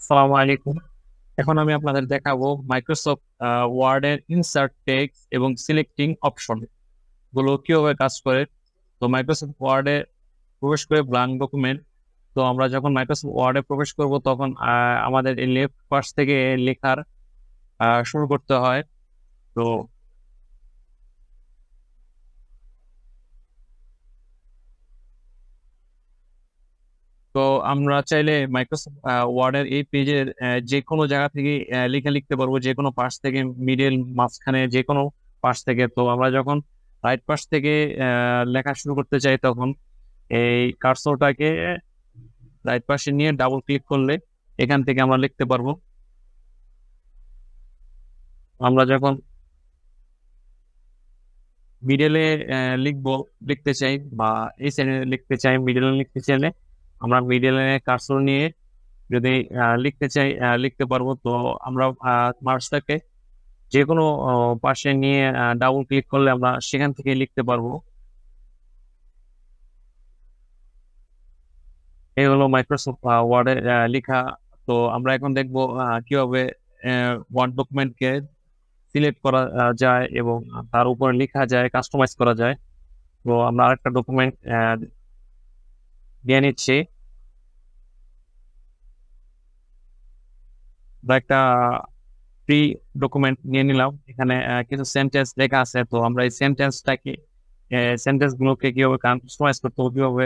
আসসালামু আলাইকুম। এখন আমি আপনাদের দেখাবো মাইক্রোসফট ওয়ার্ডের ইনসার্ট টেক্সট এবং সিলেক্টিং অপশন গুলো কিভাবে কাজ করে। তো মাইক্রোসফট ওয়ার্ডে প্রবেশ করে ব্ল্যাঙ্ক ডকুমেন্ট। তো আমরা যখন মাইক্রোসফট ওয়ার্ডে প্রবেশ করব তখন আমাদের এই লেফট পাশ থেকে লেখার শুরু করতে হয়। তো তো আমরা চাইলে মাইক্রোসফট ওয়ার্ডের এই পেজের যে কোনো জায়গা থেকে লেখা লিখতে পারবো, যে কোনো পাশ থেকে, মিডল, মাঝখানে, যে কোনো পাশ থেকে। তো আমরা যখন রাইট পাশ থেকে লেখা শুরু করতে চাই তখন এই কার্সরটাকে রাইট পাশে নিয়ে ডাবল ক্লিক করলে এখান থেকে আমরা লিখতে পারবো। আমরা যখন মিডলে লিখবো, লিখতে চাই বা এই সাইডে লিখতে চাই, মিডলে লিখতে চাইলে আমরা মিডলে কার্সর নিয়ে যদি লিখতে চাই লিখতে পারবো। তো আমরা মার্কসটাকে যে কোনো পাশে নিয়ে ডাবল ক্লিক করলে আমরা সেখান থেকে লিখতে পারবো। এই হলো মাইক্রোসফট ওয়ার্ডে লেখা। তো আমরা এখন দেখবো কিভাবে ওয়ার্ড ডকুমেন্টকে সিলেক্ট করা যায় এবং তার উপরে লেখা যায়, কাস্টমাইজ করা যায়। তো আমরা আরেকটা ডকুমেন্ট দিয়ে নিচ্ছি। আমরা একটা ফ্রি ডকুমেন্ট নিয়ে নিলাম। এখানে কিছু সেন্টেন্স লেখা আছে। তো আমরা এই সেন্টেন্স গুলোকে কিভাবে কাস্টমাইজ করতে হবে, কিভাবে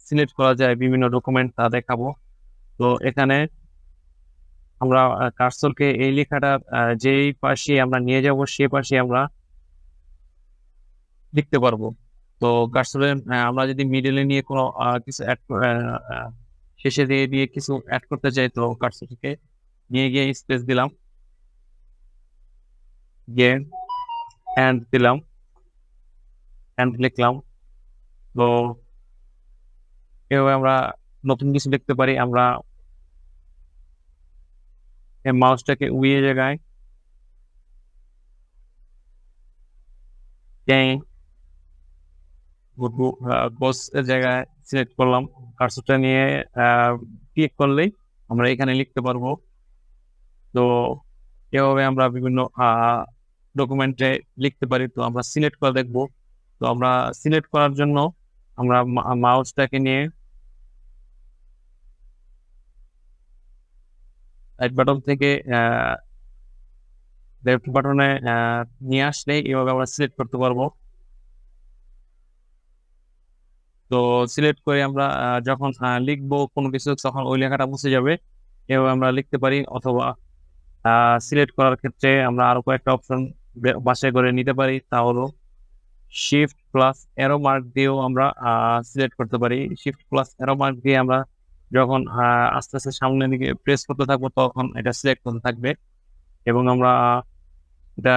সিলেক্ট করা যায় বিভিন্ন ডকুমেন্ট, তা দেখাবো। তো এখানে আমরা কার্সরকে এই লেখাটা যেই পাশে আমরা নিয়ে যাব সেই পাশে আমরা লিখতে পারবো। তো কার্সরে আমরা যদি মিডলে নিয়ে কোনো কিছু শেষে দিয়ে দিয়ে কিছু অ্যাড করতে চাই, তো কার্সরকে নিয়ে গিয়ে স্পেস দিলাম, গিয়ে অ্যান্ড দিলাম, অ্যান্ড লিখলাম। তো এভাবে আমরা নতুন কিছু লিখতে পারি। আমরা মাউসটাকে উইয়ে জায়গায় বস এর জায়গায় সিলেক্ট করলাম, কার্সরটা নিয়ে ক্লিক করলেই আমরা এখানে লিখতে পারবো। তো এভাবে আমরা বিভিন্ন ডকুমেন্টে লিখতে পারি। তো আমরা সিলেক্ট করে দেখবো। তো আমরা সিলেক্ট করার জন্য আমরা মাউসটাকে নিয়ে রাইট বাটন থেকে লেফট বাটনে নিয়ে আসলে এভাবে আমরা সিলেক্ট করতে পারবো। তো সিলেক্ট করে আমরা যখন লিখবো কোনো কিছু, তখন ওই লেখাটা মুছে যাবে। এভাবে আমরা লিখতে পারি। অথবা সিলেক্ট করার ক্ষেত্রে আমরা আরো কয়েকটা অপশন বাছাই করে নিতে পারি। তা হলো শিফট প্লাস অ্যারো মার্ক দিয়েও আমরা সিলেক্ট করতে পারি। শিফট প্লাস অ্যারো মার্ক দিয়ে আমরা যখন আস্তে আস্তে সামনের দিকে প্রেস করতে থাকবো তখন এটা সিলেক্ট করতে থাকবে, এবং আমরা এটা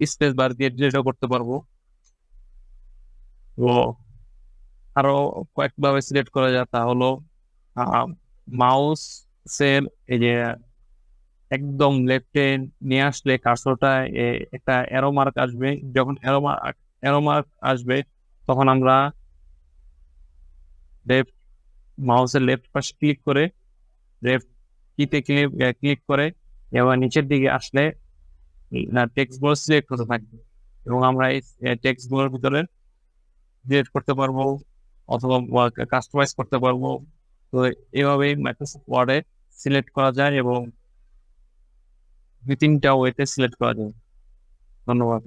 স্পেস বার দিয়ে ডিলিটও করতে পারবো। তো আরো কয়েকভাবে সিলেক্ট করা যায়। তা হলো মাউস এর এই যে একদম লেফটে নিয়ে আসলে কার্সরটা একটা অ্যারো মার্ক আসবে। যখন অ্যারো মার্ক আসবে তখন আমরা লেফট মাউসের লেফট পাশে ক্লিক করে লেফট কিতে ক্লিক করে এবার নিচের দিকে আসলে টেক্সট গুলো সিলেক্ট হতে থাকবে, এবং আমরা এই টেক্সট গুলোর ভিতরে ডিলিট করতে পারবো অথবা কাস্টমাইজ করতে পারবো। তো এভাবেই মাইক্রোসফট ওয়ার্ডে সিলেক্ট করা যায় এবং দুই তিনটা ওয়েতে সিলেক্ট করা যায়। ধন্যবাদ।